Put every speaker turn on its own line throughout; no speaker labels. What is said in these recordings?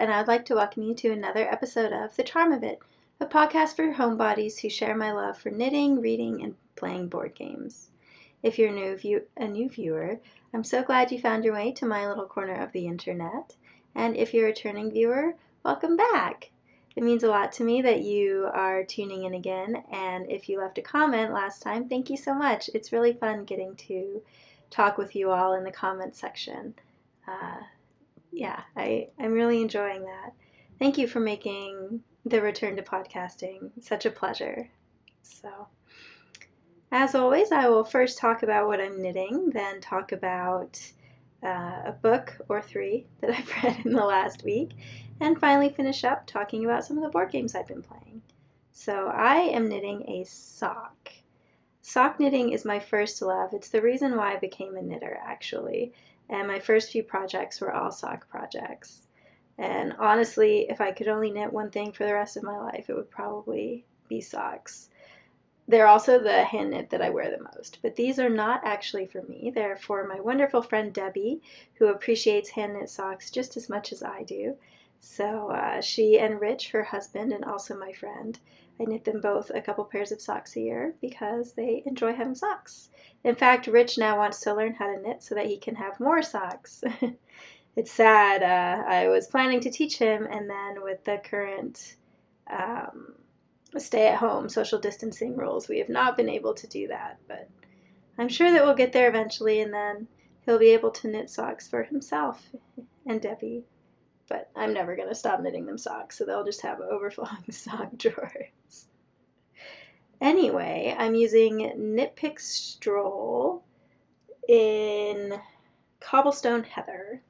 and I'd like to welcome you to another episode of The Charm of It, a podcast for homebodies who share my love for knitting, reading, and playing board games. If you're a new viewer, I'm so glad you found your way to my little corner of the internet, and if you're a returning viewer, welcome back! It means a lot to me that you are tuning in again, and if you left a comment last time, thank you so much. It's really fun getting to talk with you all in the comment section. I'm really enjoying that. Thank you for making the return to podcasting such a pleasure. So, as always, I will first talk about what I'm knitting, then talk about a book or three that I've read in the last week, and finally finish up talking about some of the board games I've been playing. So I am knitting a sock. Sock knitting is my first love. It's the reason why I became a knitter, actually. And my first few projects were all sock projects. And honestly, if I could only knit one thing for the rest of my life, it would probably be socks. They're also the hand knit that I wear the most. But these are not actually for me. They're for my wonderful friend Debbie, who appreciates hand knit socks just as much as I do. So she and Rich, her husband, and also my friend, I knit them both a couple pairs of socks a year because they enjoy having socks. In fact, Rich now wants to learn how to knit so that he can have more socks. It's sad. I was planning to teach him, and then with the current stay-at-home social distancing rules, we have not been able to do that. But I'm sure that we'll get there eventually, and then he'll be able to knit socks for himself and Debbie. But I'm never going to stop knitting them socks, so they'll just have overflowing sock drawers. Anyway, I'm using Knit Pick Stroll in Cobblestone Heather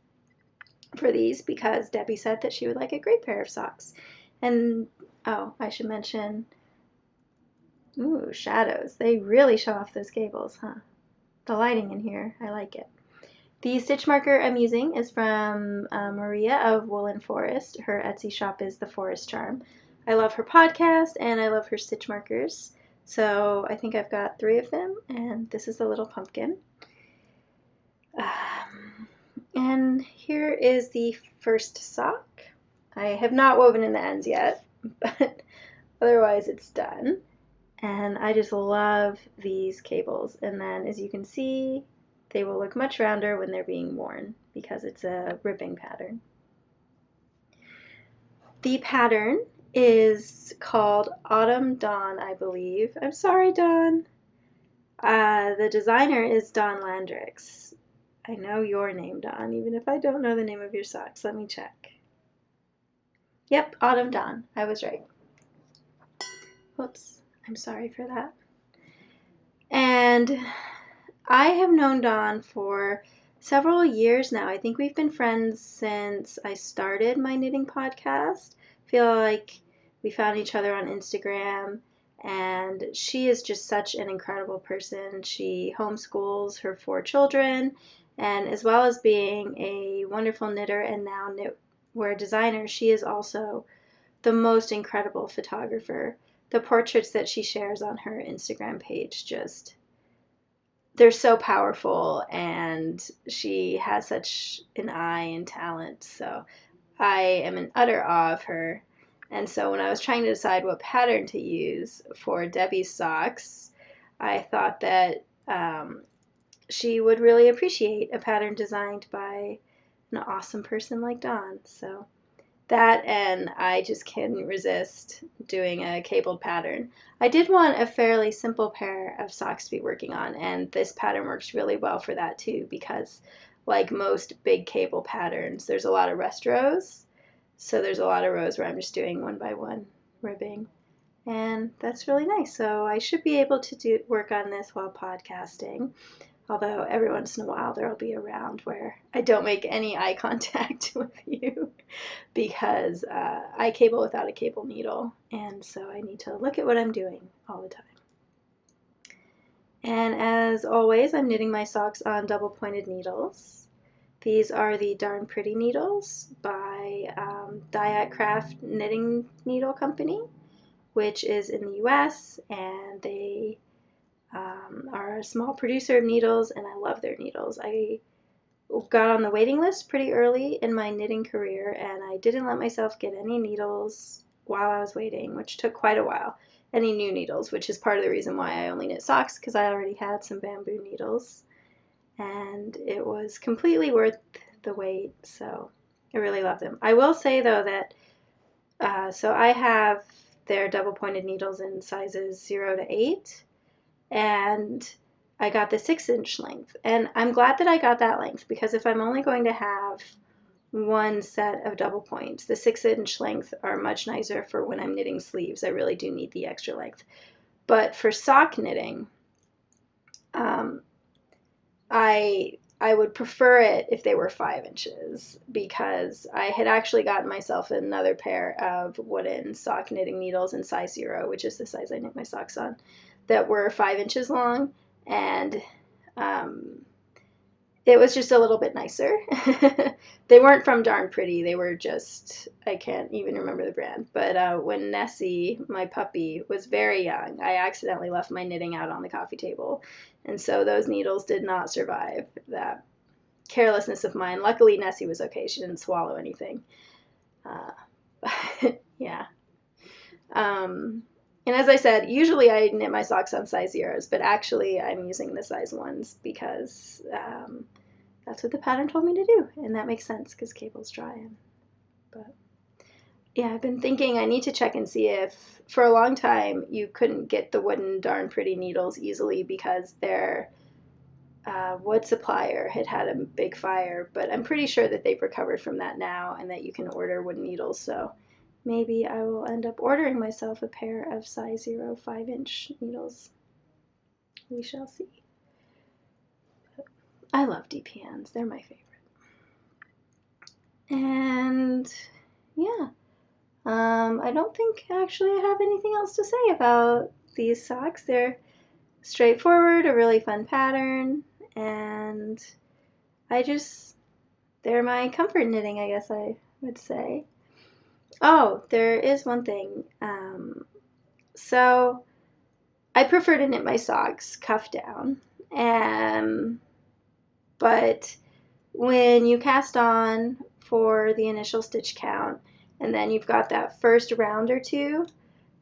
for these because Debbie said that she would like a great pair of socks. And, I should mention, shadows. They really show off those cables, huh? The lighting in here, I like it. The stitch marker I'm using is from Maria of Woolen Forest. Her Etsy shop is The Forest Charm. I love her podcast and I love her stitch markers. So I think I've got 3 of them, and this is the little pumpkin. And here is the first sock. I have not woven in the ends yet, but otherwise it's done. And I just love these cables. And then as you can see, they will look much rounder when they're being worn because it's a ribbing pattern. The pattern is called Autumn Dawn, I believe. I'm sorry, Dawn. The designer is Dawn Landrix. I know your name, Dawn, even if I don't know the name of your socks. Let me check. Yep, Autumn Dawn. I was right. Whoops. I'm sorry for that. And I have known Dawn for several years now. I think we've been friends since I started my knitting podcast. I feel like we found each other on Instagram, and she is just such an incredible person. She homeschools her 4 children, and as well as being a wonderful knitter and now knitwear designer, she is also the most incredible photographer. The portraits that she shares on her Instagram page they're so powerful, and she has such an eye and talent, so I am in utter awe of her. And so when I was trying to decide what pattern to use for Debbie's socks, I thought that she would really appreciate a pattern designed by an awesome person like Dawn. So that, and I just couldn't resist doing a cabled pattern. I did want a fairly simple pair of socks to be working on, and this pattern works really well for that too, because like most big cable patterns, there's a lot of rest rows. So there's a lot of rows where I'm just doing 1 by 1 ribbing, and that's really nice. So I should be able to work on this while podcasting. Although every once in a while there will be a round where I don't make any eye contact with you because I cable without a cable needle, and so I need to look at what I'm doing all the time. And as always, I'm knitting my socks on double pointed needles. These are the Darn Pretty needles by Dyack Craft Knitting Needle Company, which is in the US, and they are a small producer of needles, and I love their needles. I got on the waiting list pretty early in my knitting career, and I didn't let myself get any needles while I was waiting, which took quite a while. Any new needles, which is part of the reason why I only knit socks, because I already had some bamboo needles, and it was completely worth the wait, so I really love them. I will say, though, that so I have their double pointed needles in sizes 0 to 8, and I got the 6-inch length. And I'm glad that I got that length, because if I'm only going to have one set of double points, the 6-inch length are much nicer for when I'm knitting sleeves. I really do need the extra length. But for sock knitting, um, I would prefer it if they were 5 inches, because I had actually gotten myself another pair of wooden sock knitting needles in size 0, which is the size I knit my socks on, that were 5 inches long, and it was just a little bit nicer. They weren't from Darn Pretty. They were just, I can't even remember the brand. But when Nessie, my puppy, was very young, I accidentally left my knitting out on the coffee table. And so those needles did not survive that carelessness of mine. Luckily, Nessie was okay. She didn't swallow anything. Yeah. And as I said, usually I knit my socks on size 0s, but actually I'm using the size 1s because that's what the pattern told me to do, and that makes sense because cable's dry. But yeah, I've been thinking I need to check and see if, for a long time, you couldn't get the wooden Darn Pretty needles easily because their wood supplier had a big fire, but I'm pretty sure that they've recovered from that now and that you can order wooden needles, so maybe I will end up ordering myself a pair of size 0 5-inch needles. We shall see. I love DPNs. They're my favorite. And yeah, I don't think actually I have anything else to say about these socks. They're straightforward, a really fun pattern, and they're my comfort knitting, I guess I would say. Oh, there is one thing. So I prefer to knit my socks cuff down, but when you cast on for the initial stitch count, and then you've got that first round or two,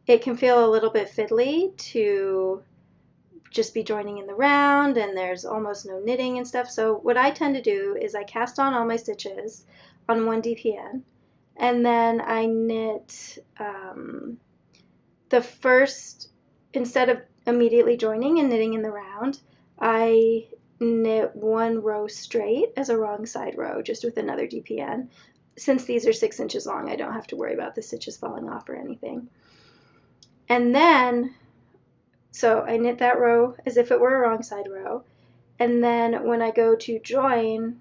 it can feel a little bit fiddly to just be joining in the round, and there's almost no knitting and stuff. So what I tend to do is I cast on all my stitches on 1 DPN, and then I knit the first, instead of immediately joining and knitting in the round, I knit 1 row straight as a wrong side row, just with another DPN. Since these are 6 inches long, I don't have to worry about the stitches falling off or anything. And then, so I knit that row as if it were a wrong side row, and then when I go to join,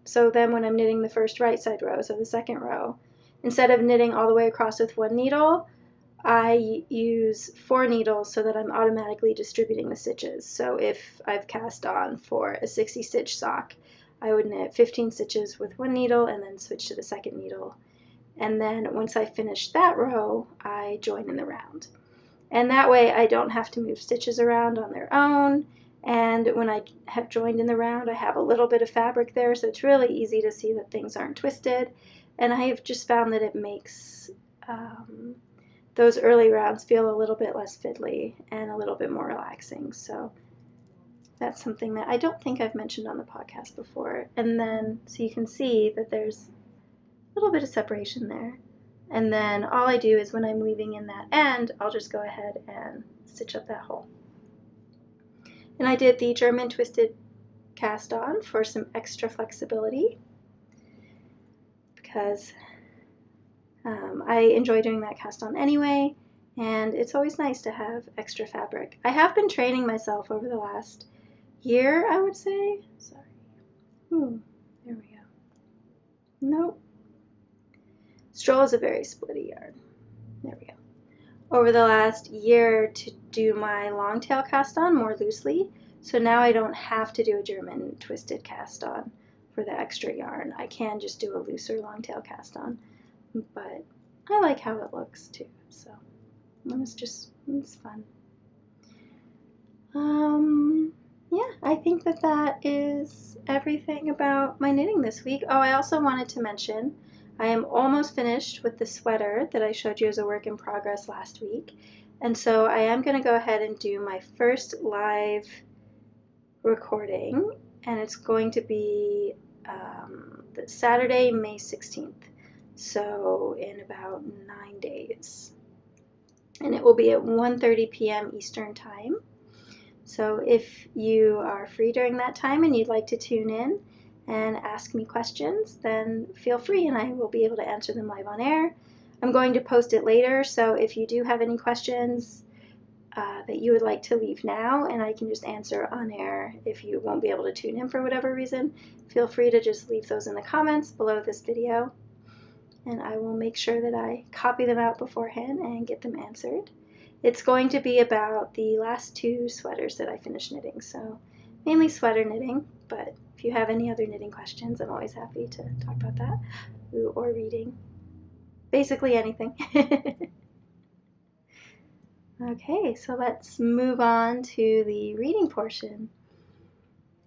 so then when I'm knitting the first right side row, so the second row, instead of knitting all the way across with 1 needle, I use 4 needles so that I'm automatically distributing the stitches. So if I've cast on for a 60 stitch sock, I would knit 15 stitches with 1 needle and then switch to the second needle. And then once I finish that row, I join in the round. And that way I don't have to move stitches around on their own. And when I have joined in the round, I have a little bit of fabric there, so it's really easy to see that things aren't twisted. And I have just found that it makes those early rounds feel a little bit less fiddly and a little bit more relaxing. So that's something that I don't think I've mentioned on the podcast before. And then, so you can see that there's a little bit of separation there. And then all I do is when I'm weaving in that end, I'll just go ahead and stitch up that hole. And I did the German twisted cast on for some extra flexibility, because I enjoy doing that cast on anyway, and it's always nice to have extra fabric. I have been training myself over the last year, I would say. Sorry. Ooh, there we go. Nope. Stroll is a very splitty yarn. There we go. Over the last year to do my long tail cast on more loosely, so now I don't have to do a German twisted cast on for the extra yarn. I can just do a looser long tail cast on. But I like how it looks too, so it's fun. yeah, I think that that is everything about my knitting this week. Oh, I also wanted to mention I am almost finished with the sweater that I showed you as a work in progress last week. And so I am going to go ahead and do my first live recording, and it's going to be Saturday, May 16th. So in about 9 days. And it will be at 1:30 p.m. Eastern Time. So if you are free during that time and you'd like to tune in and ask me questions, then feel free and I will be able to answer them live on air. I'm going to post it later, so if you do have any questions that you would like to leave now and I can just answer on air if you won't be able to tune in for whatever reason, feel free to just leave those in the comments below this video and I will make sure that I copy them out beforehand and get them answered. It's going to be about the last 2 sweaters that I finished knitting, so mainly sweater knitting, but if you have any other knitting questions, I'm always happy to talk about that, or reading, basically anything. Okay, so let's move on to the reading portion.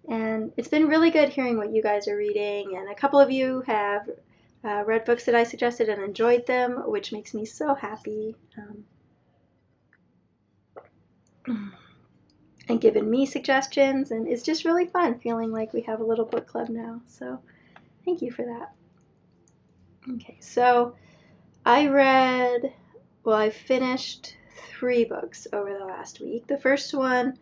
And it's been really good hearing what you guys are reading, and a couple of you have read books that I suggested and enjoyed them, which makes me so happy. And given me suggestions, and it's just really fun feeling like we have a little book club now, so thank you for that. Okay, so I finished 3 books over the last week. The first one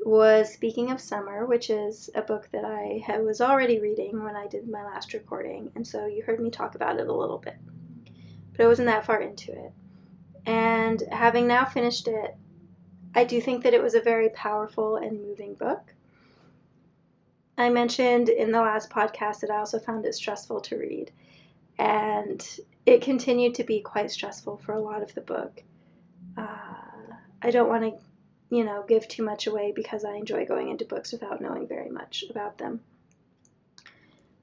was Speaking of Summer, which is a book that I was already reading when I did my last recording, and so you heard me talk about it a little bit, but I wasn't that far into it. And having now finished it, I do think that it was a very powerful and moving book. I mentioned in the last podcast that I also found it stressful to read, and it continued to be quite stressful for a lot of the book. I don't want to, give too much away because I enjoy going into books without knowing very much about them.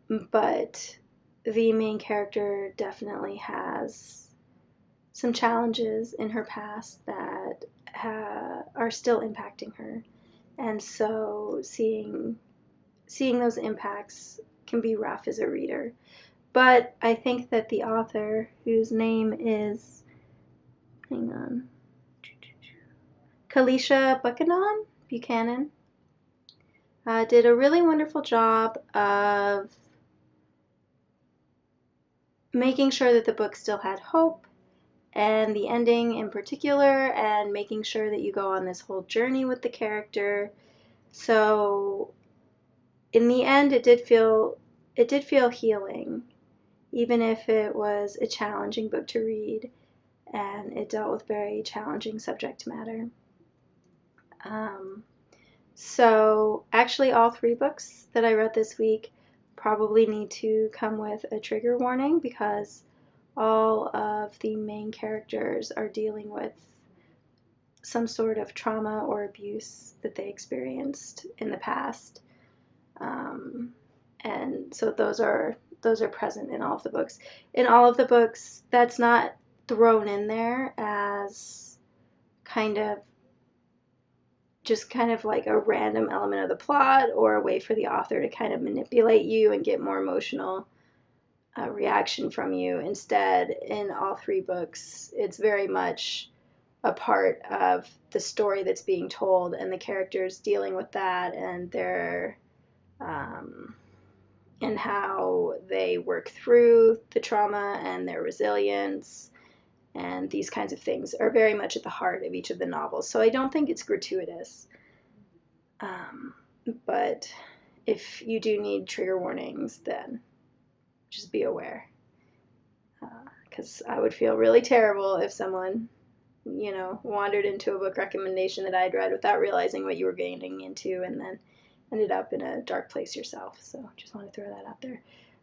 But the main character definitely has some challenges in her past that are still impacting her, and so seeing those impacts can be rough as a reader. But I think that the author, whose name is, Kalisha Buckhanon, did a really wonderful job of making sure that the book still had hope, and the ending in particular, and making sure that you go on this whole journey with the character. So in the end, it did feel healing, even if it was a challenging book to read, and it dealt with very challenging subject matter. So actually all 3 books that I read this week probably need to come with a trigger warning because all of the main characters are dealing with some sort of trauma or abuse that they experienced in the past. And so those are present in all of the books. In all of the books, that's not thrown in there as kind of like a random element of the plot or a way for the author to kind of manipulate you and get more emotional reaction from you. Instead, in all 3 books, it's very much a part of the story that's being told and the characters dealing with that and their and how they work through the trauma and their resilience, and these kinds of things are very much at the heart of each of the novels. So I don't think it's gratuitous. But if you do need trigger warnings, then just be aware. Because I would feel really terrible if someone, wandered into a book recommendation that I'd read without realizing what you were getting into and then ended up in a dark place yourself. So just want to throw that out there.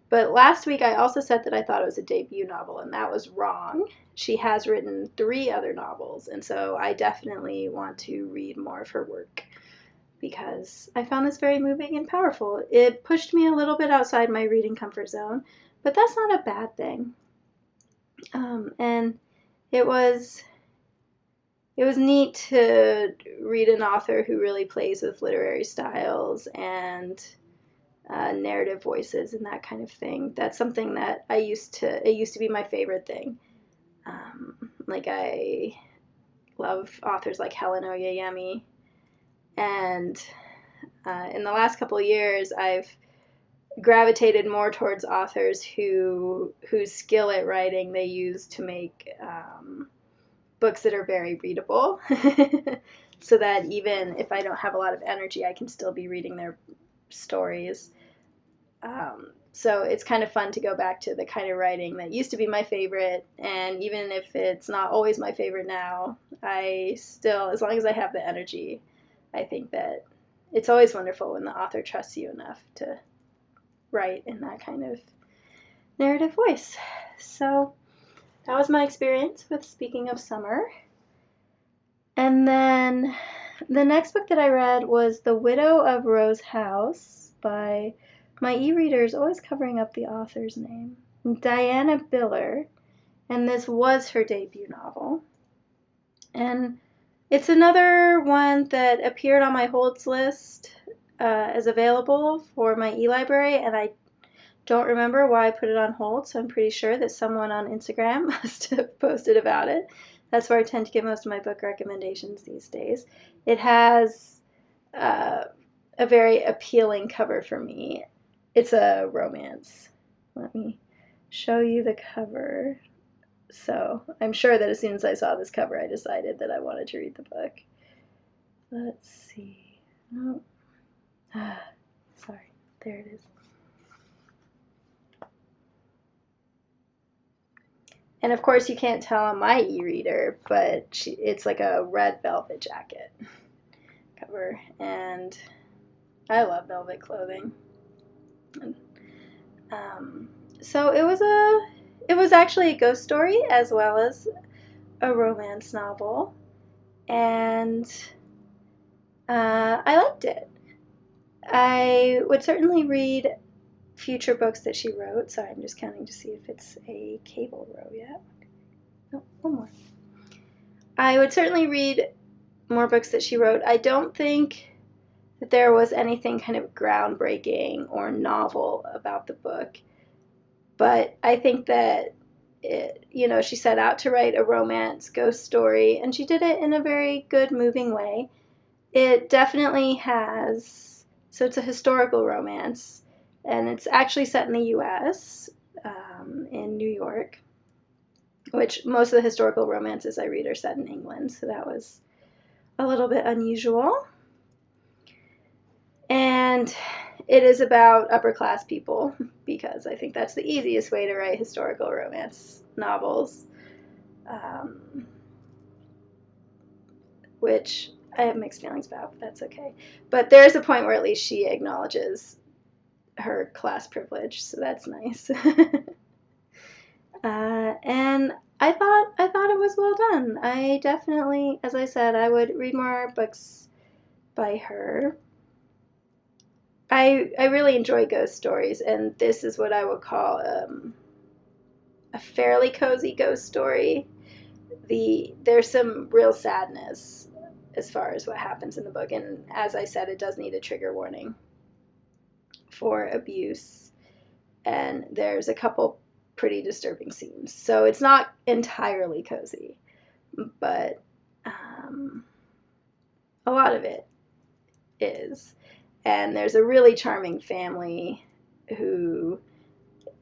But last week I also said that I thought it was a debut novel, and that was wrong. She has written 3 other novels, and so I definitely want to read more of her work because I found this very moving and powerful. It pushed me a little bit outside my reading comfort zone, but that's not a bad thing. And it was it was neat to read an author who really plays with literary styles and narrative voices and that kind of thing. That's something that it used to be my favorite thing. Like, I love authors like Helen Oyeyemi, and in the last couple of years, I've gravitated more towards authors whose skill at writing they use to make books that are very readable, so that even if I don't have a lot of energy, I can still be reading their stories. So it's kind of fun to go back to the kind of writing that used to be my favorite, and even if it's not always my favorite now, I still, as long as I have the energy, I think that it's always wonderful when the author trusts you enough to write in that kind of narrative voice. So that was my experience with Speaking of Summer. And then the next book that I read was The Widow of Rose House by, my e-reader is always covering up the author's name, Diana Biller, and this was her debut novel. And it's another one that appeared on my holds list as available for my e-library, and I don't remember why I put it on hold, so I'm pretty sure that someone on Instagram must have posted about it. That's where I tend to get most of my book recommendations these days. It has a very appealing cover for me. It's a romance. Let me show you the cover. So I'm sure that as soon as I saw this cover, I decided that I wanted to read the book. Let's see. Oh. Sorry. There it is. And of course, you can't tell on my e-reader, but it's like a red velvet jacket cover, and I love velvet clothing. And, so it was actually a ghost story as well as a romance novel, and I liked it. I would certainly read future books that she wrote. Sorry, I'm just counting to see if it's a cable row yet. No, one more. I would certainly read more books that she wrote. I don't think that there was anything kind of groundbreaking or novel about the book, but I think that she set out to write a romance ghost story, and she did it in a very good, moving way. It definitely has, so it's a historical romance, and it's actually set in the U.S., in New York, which most of the historical romances I read are set in England, so that was a little bit unusual. And it is about upper class people, because I think that's the easiest way to write historical romance novels, which I have mixed feelings about, but that's okay. But there's a point where at least she acknowledges her class privilege, so that's nice. And I thought it was well done. I definitely, as I said, I would read more books by her. I really enjoy ghost stories, and this is what I would call a fairly cozy ghost story. There's some real sadness as far as what happens in the book, and as I said, it does need a trigger warning for abuse, and there's a couple pretty disturbing scenes. So it's not entirely cozy, but a lot of it is. And there's a really charming family who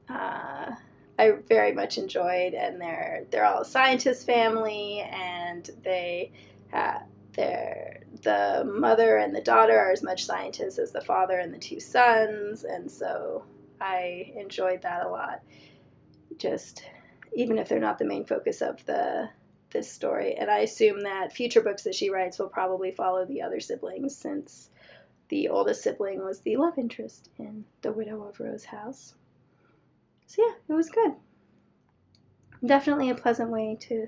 I very much enjoyed, and they're all a scientist family, and the mother and the daughter are as much scientists as the father and the two sons, and so I enjoyed that a lot. Just even if they're not the main focus of this story, and I assume that future books that she writes will probably follow the other siblings, since the oldest sibling was the love interest in The Widow of Rose House. So yeah, it was good. Definitely a pleasant way to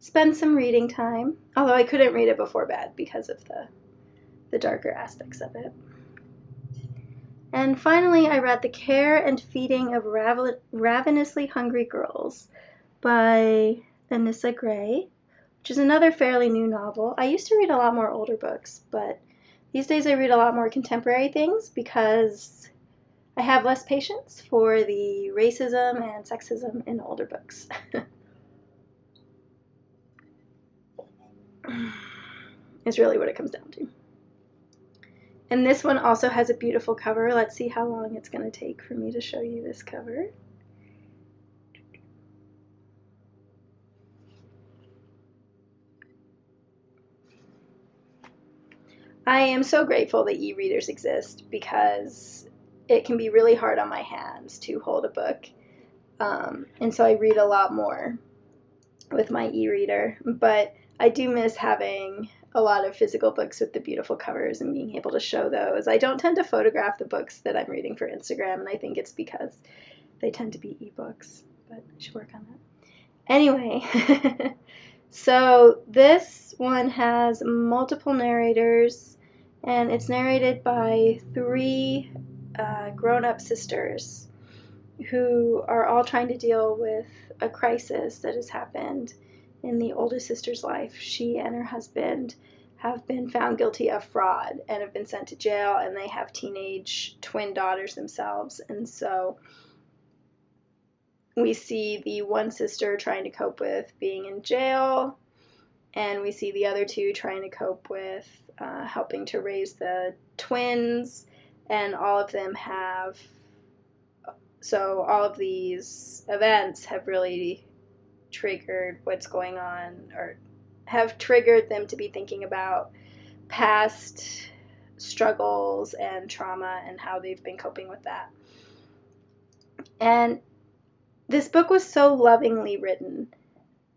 spend some reading time, although I couldn't read it before bed because of the darker aspects of it. And finally, I read The Care and Feeding of Ravenously Hungry Girls by Anissa Gray, which is another fairly new novel. I used to read a lot more older books, but these days I read a lot more contemporary things because I have less patience for the racism and sexism in older books. Is really what it comes down to. And this one also has a beautiful cover. Let's see how long it's going to take for me to show you this cover. I am so grateful that e-readers exist because it can be really hard on my hands to hold a book. And so I read a lot more with my e-reader. But I do miss having a lot of physical books with the beautiful covers and being able to show those. I don't tend to photograph the books that I'm reading for Instagram, and I think it's because they tend to be ebooks, but I should work on that. Anyway, so this one has multiple narrators, and it's narrated by 3 grown-up sisters who are all trying to deal with a crisis that has happened in the oldest sister's life. She and her husband have been found guilty of fraud and have been sent to jail, and they have teenage twin daughters themselves. And so we see the one sister trying to cope with being in jail, and we see the other 2 trying to cope with helping to raise the twins, and all of them have, so all of these events have really triggered what's going on, or have triggered them to be thinking about past struggles and trauma and how they've been coping with that. And this book was so lovingly written.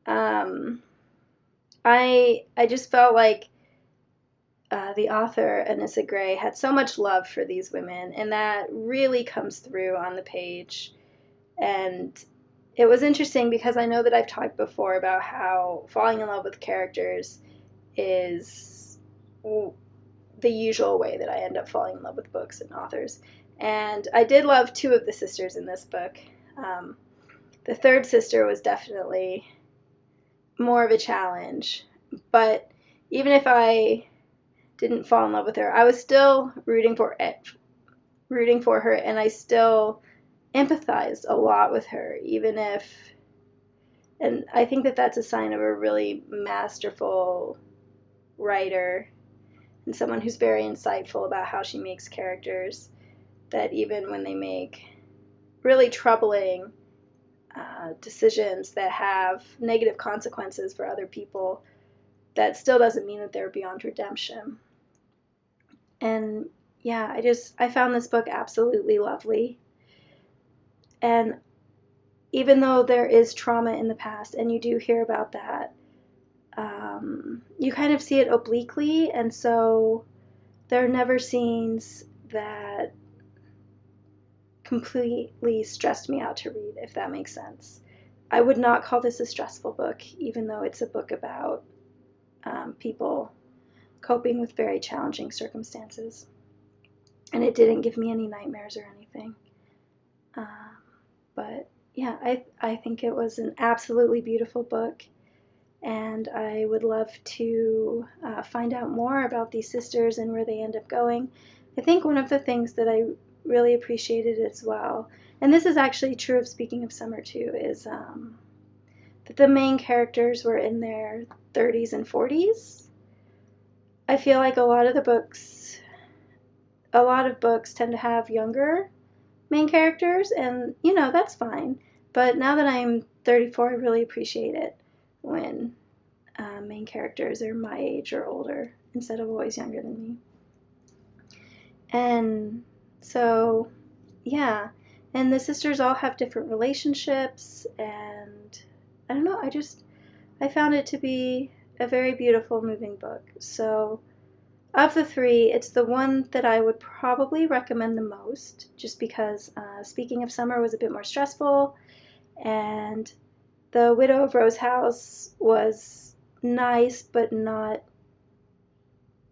I just felt like the author, Anissa Gray, had so much love for these women, and that really comes through on the page. And it was interesting because I know that I've talked before about how falling in love with characters is the usual way that I end up falling in love with books and authors. And I did love 2 of the sisters in this book. The 3rd sister was definitely more of a challenge, but even if I didn't fall in love with her, I was still rooting for her, and I still empathized a lot with her, even if, and I think that that's a sign of a really masterful writer and someone who's very insightful about how she makes characters, that even when they make really troubling decisions that have negative consequences for other people, that still doesn't mean that they're beyond redemption. And yeah, I found this book absolutely lovely. And even though there is trauma in the past, and you do hear about that, you kind of see it obliquely, and so there are never scenes that completely stressed me out to read, if that makes sense. I would not call this a stressful book, even though it's a book about people coping with very challenging circumstances. And it didn't give me any nightmares or anything. But yeah, I think it was an absolutely beautiful book, and I would love to find out more about these sisters and where they end up going. I think one of the things that I really appreciated as well, and this is actually true of Speaking of Summer too, is that the main characters were in their 30s and 40s. I feel like a lot of books tend to have younger main characters, and that's fine. But now that I'm 34, I really appreciate it when main characters are my age or older instead of always younger than me. And so, yeah, and the sisters all have different relationships, and I don't know, I found it to be a very beautiful, moving book. So of the 3, it's the one that I would probably recommend the most, just because Speaking of Summer was a bit more stressful, and The Widow of Rose House was nice, but not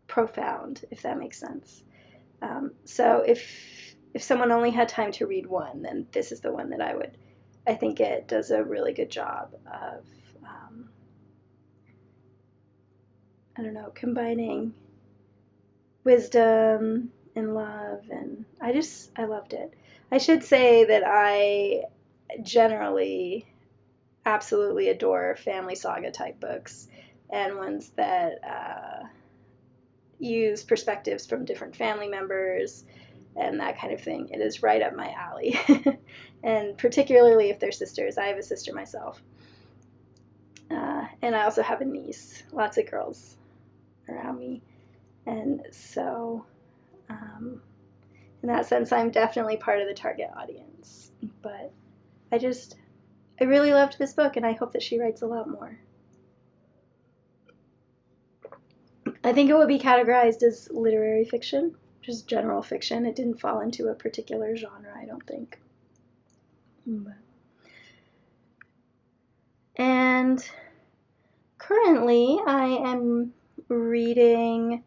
profound, if that makes sense. So if someone only had time to read one, then this is the one that I think it does a really good job of I don't know, combining wisdom and love, and I loved it. I should say that I generally absolutely adore family saga type books and ones that use perspectives from different family members and that kind of thing. It is right up my alley. And particularly if they're sisters. I have a sister myself. And I also have a niece. Lots of girls around me. And so, in that sense, I'm definitely part of the target audience. But I really loved this book, and I hope that she writes a lot more. I think it would be categorized as literary fiction, just general fiction. It didn't fall into a particular genre, I don't think. And currently, I am reading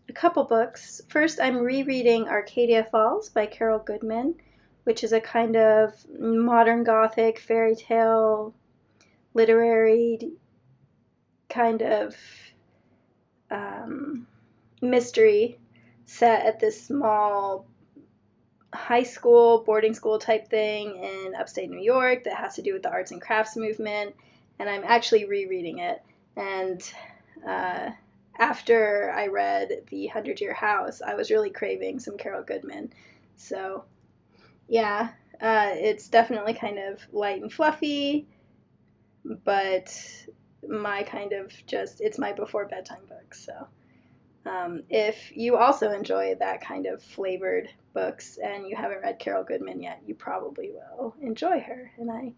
a couple books. First, I'm rereading Arcadia Falls by Carol Goodman, which is a kind of modern Gothic fairy tale, literary kind of mystery set at this small high school, boarding school type thing in upstate New York that has to do with the arts and crafts movement. And I'm actually rereading it. And after I read The 100-Year House, I was really craving some Carol Goodman. So, yeah, it's definitely kind of light and fluffy, but my kind of it's my before bedtime book. So, if you also enjoy that kind of flavored books and you haven't read Carol Goodman yet, you probably will enjoy her. And I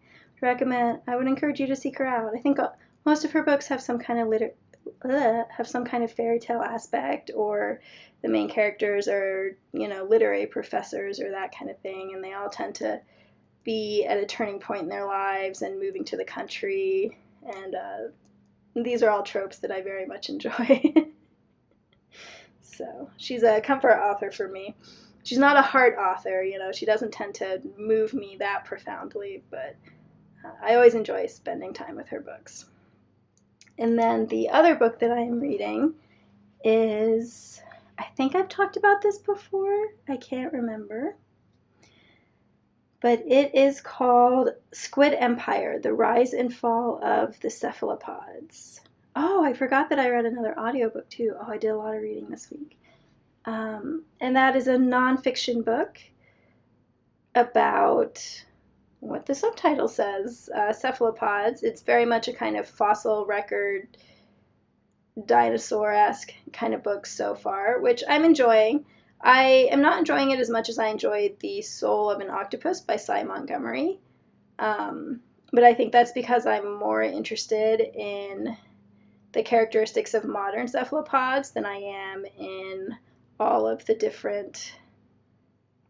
would encourage you to seek her out. I think most of her books have some kind of fairy tale aspect, or the main characters are, literary professors or that kind of thing, and they all tend to be at a turning point in their lives and moving to the country, and these are all tropes that I very much enjoy. So she's a comfort author for me. She's not a heart author, she doesn't tend to move me that profoundly, but I always enjoy spending time with her books. And then the other book that I am reading is, I think I've talked about this before, I can't remember, but it is called Squid Empire, The Rise and Fall of the Cephalopods. Oh, I forgot that I read another audiobook too. Oh, I did a lot of reading this week. And that is a nonfiction book about what the subtitle says, cephalopods. It's very much a kind of fossil record, dinosaur-esque kind of book so far, which I'm enjoying. I am not enjoying it as much as I enjoyed The Soul of an Octopus by Cy Montgomery. But I think that's because I'm more interested in the characteristics of modern cephalopods than I am in all of the different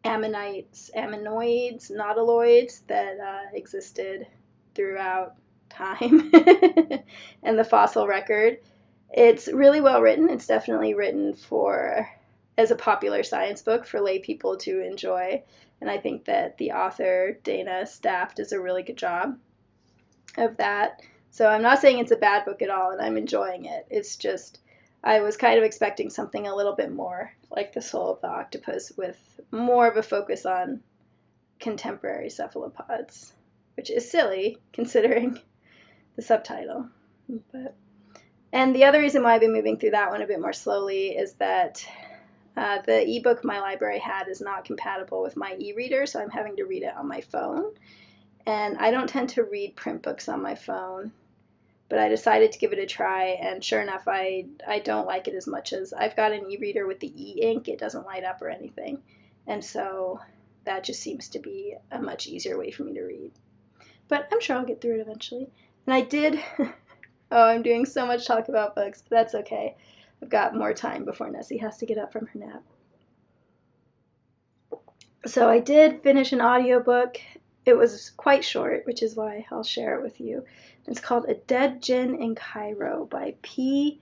ammonites, ammonoids, nautiloids that existed throughout time and the fossil record. It's really well written. It's definitely written as a popular science book for lay people to enjoy. And I think that the author, Danna, Staaf, does a really good job of that. So I'm not saying it's a bad book at all, and I'm enjoying it. It's just, I was kind of expecting something a little bit more like The Soul of the Octopus, with more of a focus on contemporary cephalopods, which is silly considering the subtitle. And the other reason why I've been moving through that one a bit more slowly is that the ebook my library had is not compatible with my e-reader, so I'm having to read it on my phone. And I don't tend to read print books on my phone, but I decided to give it a try, and sure enough, I don't like it as much. As I've got an e-reader with the e-ink. It doesn't light up or anything, and so that just seems to be a much easier way for me to read. But I'm sure I'll get through it eventually. And I did, oh, I'm doing so much talk about books, but that's okay. I've got more time before Nessie has to get up from her nap. So I did finish an audiobook. It was quite short, which is why I'll share it with you. It's called A Dead Djinn in Cairo by P.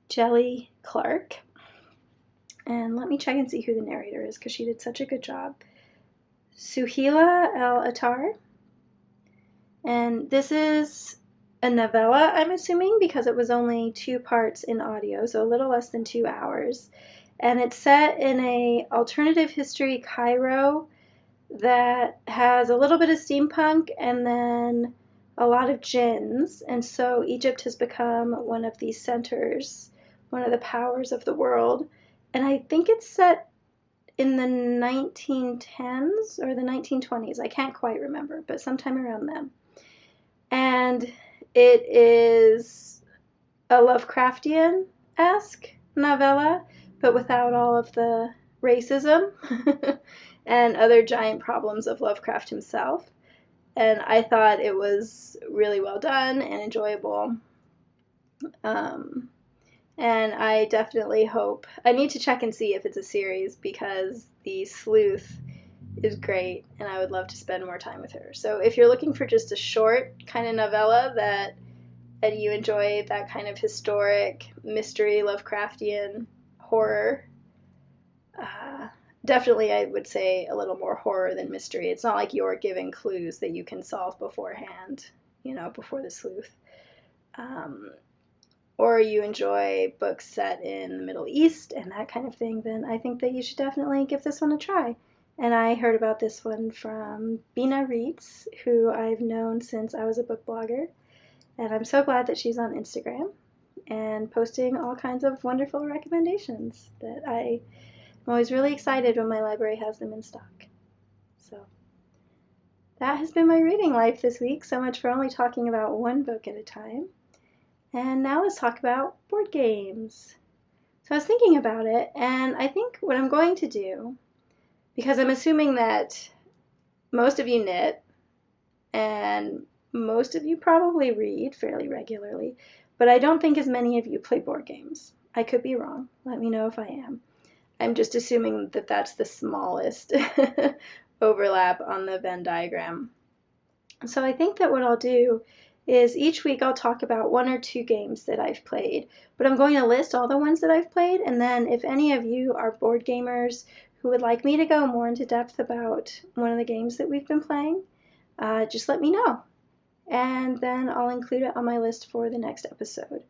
Djeli Clark. And let me check and see who the narrator is, because she did such a good job. Suhaila El Attar. And this is a novella, I'm assuming, because it was only 2 parts in audio, so a little less than 2 hours. And it's set in a alternative history Cairo that has a little bit of steampunk and then a lot of djinns. And so Egypt has become one of these centers, one of the powers of the world. And I think it's set in the 1910s or the 1920s. I can't quite remember, but sometime around then. And it is a Lovecraftian-esque novella, but without all of the racism and other giant problems of Lovecraft himself. And I thought it was really well done and enjoyable. And I definitely hope, I need to check and see if it's a series, because the sleuth is great and I would love to spend more time with her. So if you're looking for just a short kind of novella and you enjoy that kind of historic mystery Lovecraftian horror, definitely I would say a little more horror than mystery. It's not like you're given clues that you can solve beforehand, before the sleuth. Or you enjoy books set in the Middle East and that kind of thing, then I think that you should definitely give this one a try. And I heard about this one from Bina Reitz, who I've known since I was a book blogger. And I'm so glad that she's on Instagram and posting all kinds of wonderful recommendations that I'm always really excited when my library has them in stock. So that has been my reading life this week. So much for only talking about one book at a time. And now let's talk about board games. So I was thinking about it, and I think what I'm going to do, because I'm assuming that most of you knit, and most of you probably read fairly regularly, but I don't think as many of you play board games. I could be wrong. Let me know if I am. I'm just assuming that that's the smallest overlap on the Venn diagram. So I think that what I'll do is each week I'll talk about 1 or 2 games that I've played, but I'm going to list all the ones that I've played, and then if any of you are board gamers who would like me to go more into depth about one of the games that we've been playing, just let me know, and then I'll include it on my list for the next episode.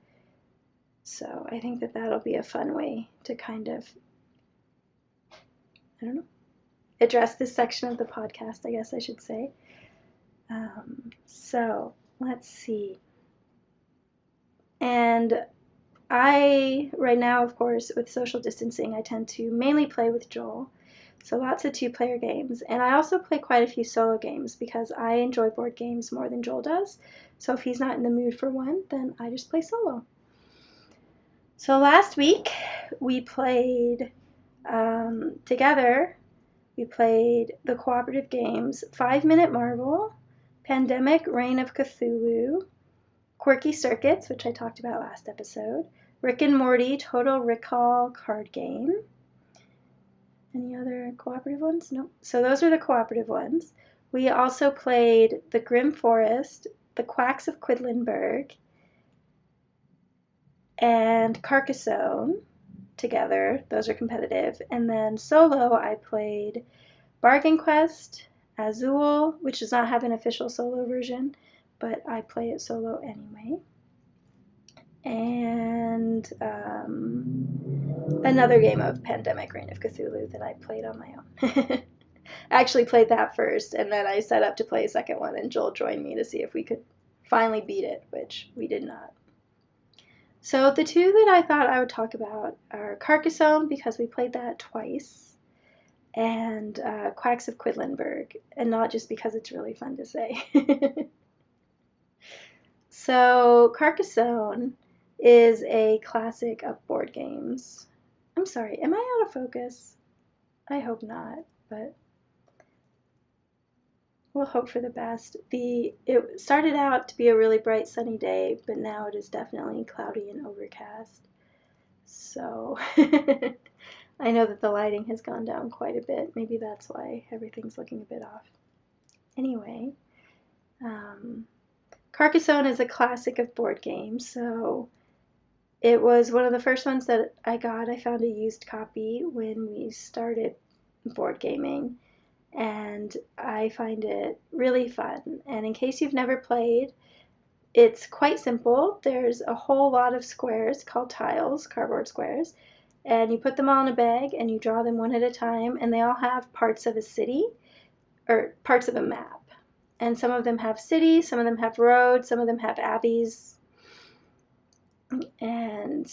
So I think that that'll be a fun way to kind of, address this section of the podcast, I guess I should say. So let's see. And right now, of course, with social distancing, I tend to mainly play with Joel. So lots of 2-player games. And I also play quite a few solo games because I enjoy board games more than Joel does. So if he's not in the mood for one, then I just play solo. So last week, we played together. We played the cooperative games 5 Minute Marvel, Pandemic, Reign of Cthulhu, Quirky Circuits, which I talked about last episode, Rick and Morty Total Recall card game. Any other cooperative ones? No. So those are the cooperative ones. We also played The Grim Forest, The Quacks of Quedlinberg, and Carcassonne together. Those are competitive. And then solo, I played Bargain Quest, Azul, which does not have an official solo version, but I play it solo anyway. And another game of Pandemic, Reign of Cthulhu that I played on my own. I actually played that first, and then I set up to play a second one, and Joel joined me to see if we could finally beat it, which we did not. So the 2 that I thought I would talk about are Carcassonne, because we played that twice, and Quacks of Quedlinberg, and not just because it's really fun to say. So Carcassonne is a classic of board games. I'm sorry, am I out of focus? I hope not, but we'll hope for the best. It started out to be a really bright sunny day, but now it is definitely cloudy and overcast. So I know that the lighting has gone down quite a bit. Maybe that's why everything's looking a bit off. Anyway, Carcassonne is a classic of board games, so it was one of the first ones that I got. I found a used copy when we started board gaming, and I find it really fun. And in case you've never played, It's quite simple. There's a whole lot of squares called tiles, cardboard squares, and you put them all in a bag and you draw them one at a time, and they all have parts of a city or parts of a map. And some of them have cities, some of them have roads, some of them have abbeys. And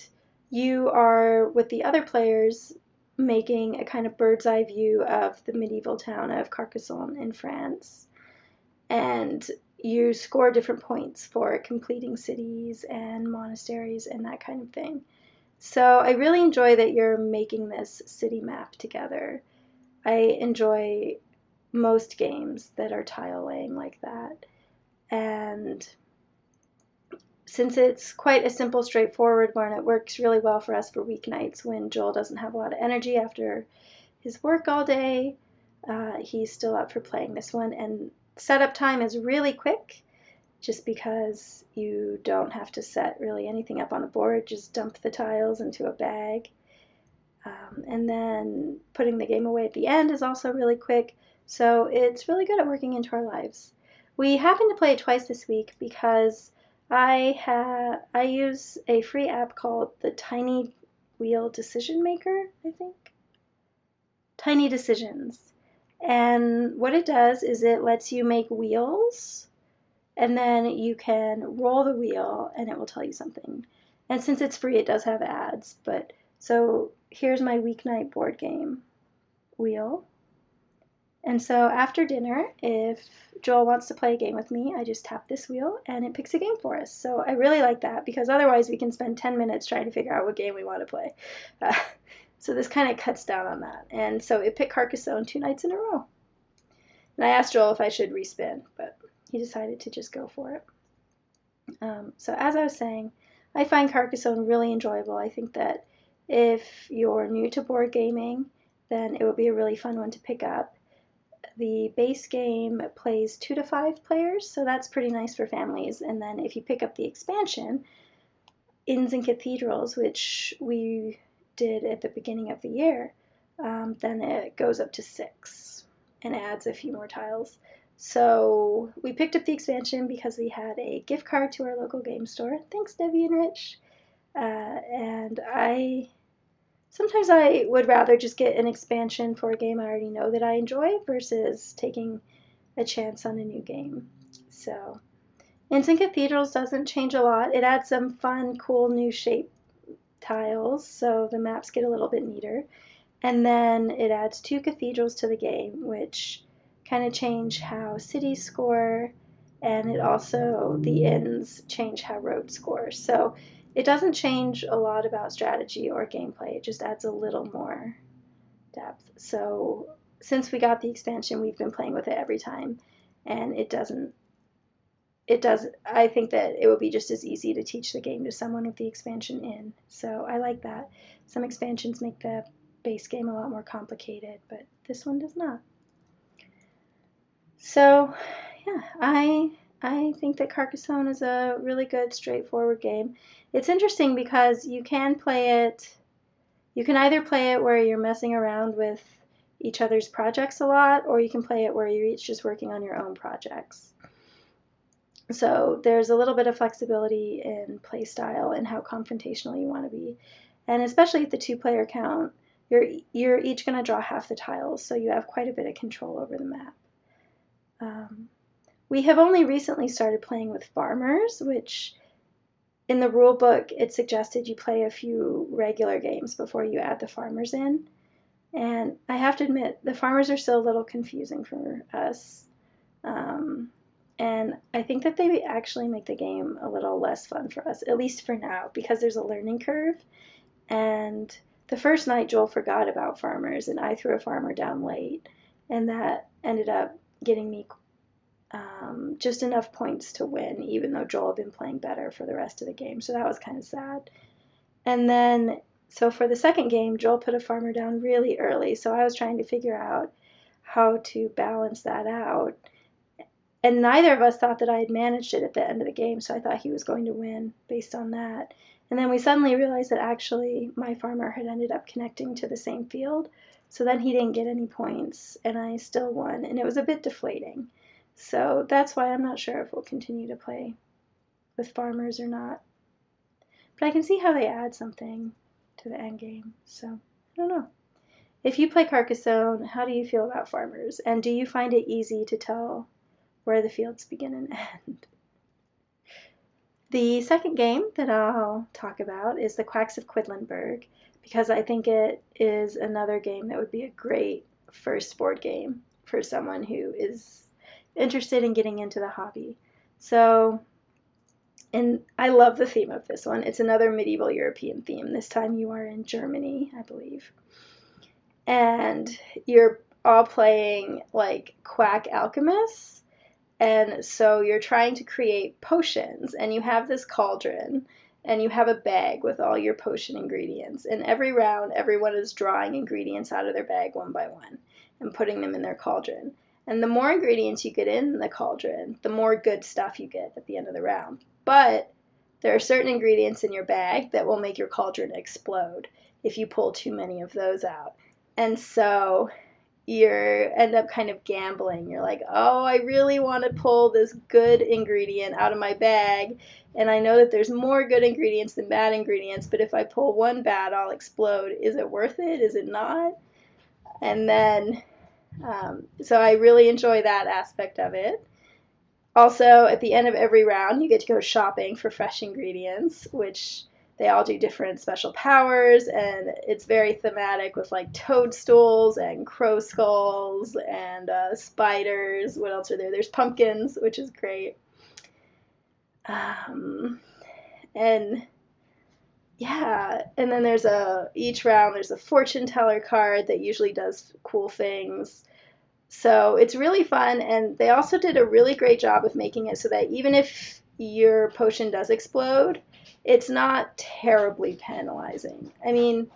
you are, with the other players, making a kind of bird's eye view of the medieval town of Carcassonne in France. And you score different points for completing cities and monasteries and that kind of thing. So I really enjoy that you're making this city map together. I enjoy most games that are tile laying like that. And since it's quite a simple, straightforward one, it works really well for us for weeknights when Joel doesn't have a lot of energy after his work all day. He's still up for playing this one, and setup time is really quick just because you don't have to set really anything up on the board. Just dump the tiles into a bag. And then putting the game away at the end is also really quick. So it's really good at working into our lives. We happened to play it twice this week because I use a free app called the Tiny Wheel Decision Maker, I think. Tiny Decisions. And what it does is it lets you make wheels, and then you can roll the wheel and it will tell you something. And since it's free, it does have ads. But so here's my weeknight board game wheel. And so after dinner, if Joel wants to play a game with me, I just tap this wheel and it picks a game for us. So I really like that because otherwise we can spend 10 minutes trying to figure out what game we want to play. So this kind of cuts down on that. And so it picked Carcassonne 2 nights in a row. And I asked Joel if I should respin, but he decided to just go for it. So as I was saying, I find Carcassonne really enjoyable. I think that if you're new to board gaming, then it would be a really fun one to pick up. The base game plays 2 to 5 players, so that's pretty nice for families. And then if you pick up the expansion, Inns and Cathedrals, which we did at the beginning of the year, then it goes up to 6 and adds a few more tiles. So we picked up the expansion because we had a gift card to our local game store. Thanks, Debbie and Rich. And sometimes I would rather just get an expansion for a game I already know that I enjoy versus taking a chance on a new game. So Inns and Cathedrals doesn't change a lot. It adds some fun, cool new shape tiles, so the maps get a little bit neater. And then it adds 2 cathedrals to the game, which kind of change how cities score, and it also, the inns change how roads score. So it doesn't change a lot about strategy or gameplay, it just adds a little more depth. So since we got the expansion, we've been playing with it every time, and I think that it would be just as easy to teach the game to someone with the expansion in. So I like that. Some expansions make the base game a lot more complicated, but this one does not. So yeah, I think that Carcassonne is a really good, straightforward game. It's interesting because you can either play it where you're messing around with each other's projects a lot, or you can play it where you're each just working on your own projects. So there's a little bit of flexibility in play style and how confrontational you want to be. And especially at the 2-player count, you're each going to draw half the tiles, so you have quite a bit of control over the map. We have only recently started playing with farmers, which in the rule book it suggested you play a few regular games before you add the farmers in. And I have to admit, the farmers are still a little confusing for us. And I think that they actually make the game a little less fun for us, at least for now, because there's a learning curve. And the first night Joel forgot about farmers, and I threw a farmer down late, and that ended up getting me just enough points to win, even though Joel had been playing better for the rest of the game. So that was kind of sad. And then, so for the second game, Joel put a farmer down really early, so I was trying to figure out how to balance that out. And neither of us thought that I had managed it at the end of the game, so I thought he was going to win based on that. And then we suddenly realized that actually my farmer had ended up connecting to the same field, so then he didn't get any points, and I still won, and it was a bit deflating. So that's why I'm not sure if we'll continue to play with farmers or not. But I can see how they add something to the end game. So, I don't know. If you play Carcassonne, how do you feel about farmers? And do you find it easy to tell where the fields begin and end? The second game that I'll talk about is the Quacks of Quedlinberg, because I think it is another game that would be a great first board game for someone who is interested in getting into the hobby. So, and I love the theme of this one. It's another medieval European theme. This time you are in Germany, I believe. And you're all playing like quack alchemists. And so you're trying to create potions, and you have this cauldron, and you have a bag with all your potion ingredients. And every round, everyone is drawing ingredients out of their bag one by one and putting them in their cauldron. And the more ingredients you get in the cauldron, the more good stuff you get at the end of the round. But there are certain ingredients in your bag that will make your cauldron explode if you pull too many of those out. And so you end up kind of gambling. You're like, oh, I really want to pull this good ingredient out of my bag, and I know that there's more good ingredients than bad ingredients, but if I pull one bad, I'll explode. Is it worth it? Is it not? And then, so I really enjoy that aspect of it. Also, at the end of every round, you get to go shopping for fresh ingredients, which they all do different special powers, and it's very thematic with like toadstools and crow skulls and spiders. What else are there? There's pumpkins, which is great. And yeah, and then there's each round there's a fortune teller card that usually does cool things. So it's really fun, and they also did a really great job of making it so that even if your potion does explode, it's not terribly penalizing. I mean,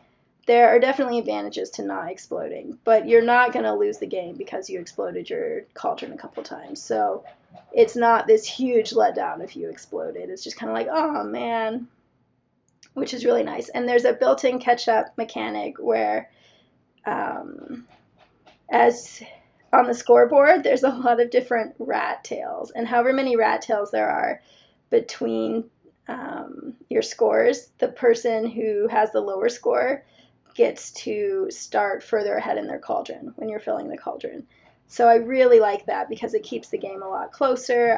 there are definitely advantages to not exploding, but you're not going to lose the game because you exploded your cauldron a couple times. So it's not this huge letdown if you exploded. It's just kind of like, oh man, which is really nice. And there's a built-in catch-up mechanic where as on the scoreboard, there's a lot of different rat tails, and however many rat tails there are between your scores, the person who has the lower score gets to start further ahead in their cauldron when you're filling the cauldron. So I really like that because it keeps the game a lot closer.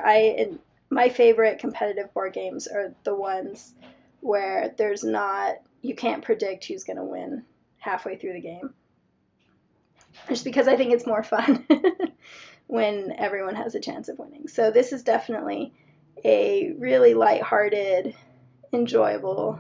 My favorite competitive board games are the ones where you can't predict who's going to win halfway through the game. Just because I think it's more fun when everyone has a chance of winning. So this is definitely a really lighthearted, enjoyable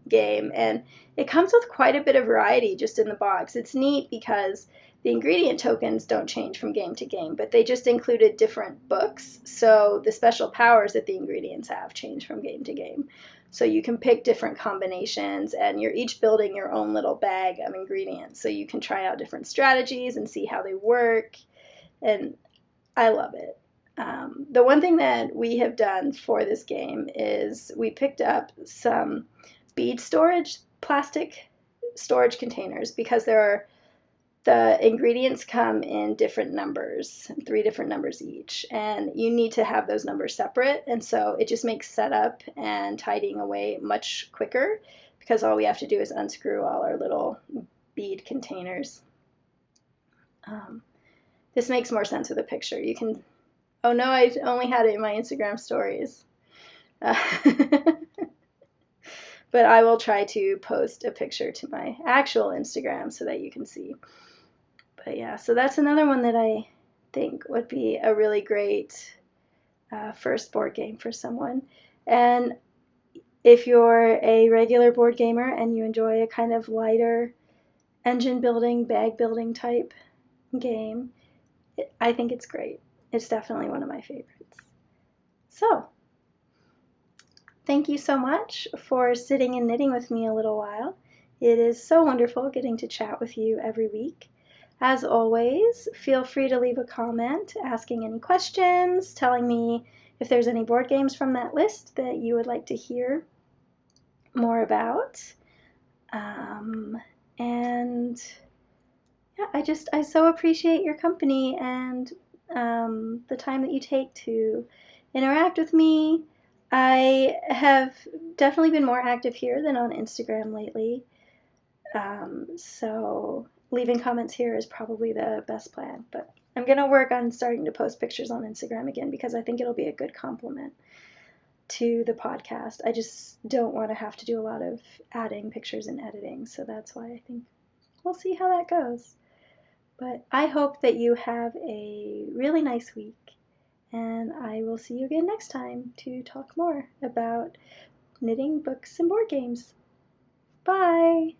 game, and it comes with quite a bit of variety just in the box. It's neat because the ingredient tokens don't change from game to game, but they just included different books, so the special powers that the ingredients have change from game to game. So you can pick different combinations, and you're each building your own little bag of ingredients, so you can try out different strategies and see how they work, and I love it. The one thing that we have done for this game is we picked up some bead storage, plastic storage containers, because the ingredients come in different numbers, 3 different numbers each, and you need to have those numbers separate, and so it just makes setup and tidying away much quicker because all we have to do is unscrew all our little bead containers. This makes more sense with a picture. You can, oh no, I only had it in my Instagram stories. But I will try to post a picture to my actual Instagram so that you can see. But yeah, so that's another one that I think would be a really great first board game for someone. And if you're a regular board gamer and you enjoy a kind of lighter engine building, bag building type game, I think it's great. It's definitely one of my favorites. So, thank you so much for sitting and knitting with me a little while. It is so wonderful getting to chat with you every week. As always, feel free to leave a comment asking any questions, telling me if there's any board games from that list that you would like to hear more about. And yeah, I so appreciate your company and the time that you take to interact with me. I have definitely been more active here than on Instagram lately. So leaving comments here is probably the best plan. But I'm going to work on starting to post pictures on Instagram again because I think it'll be a good complement to the podcast. I just don't want to have to do a lot of adding pictures and editing. So that's why I think we'll see how that goes. But I hope that you have a really nice week. And I will see you again next time to talk more about knitting, books, and board games. Bye!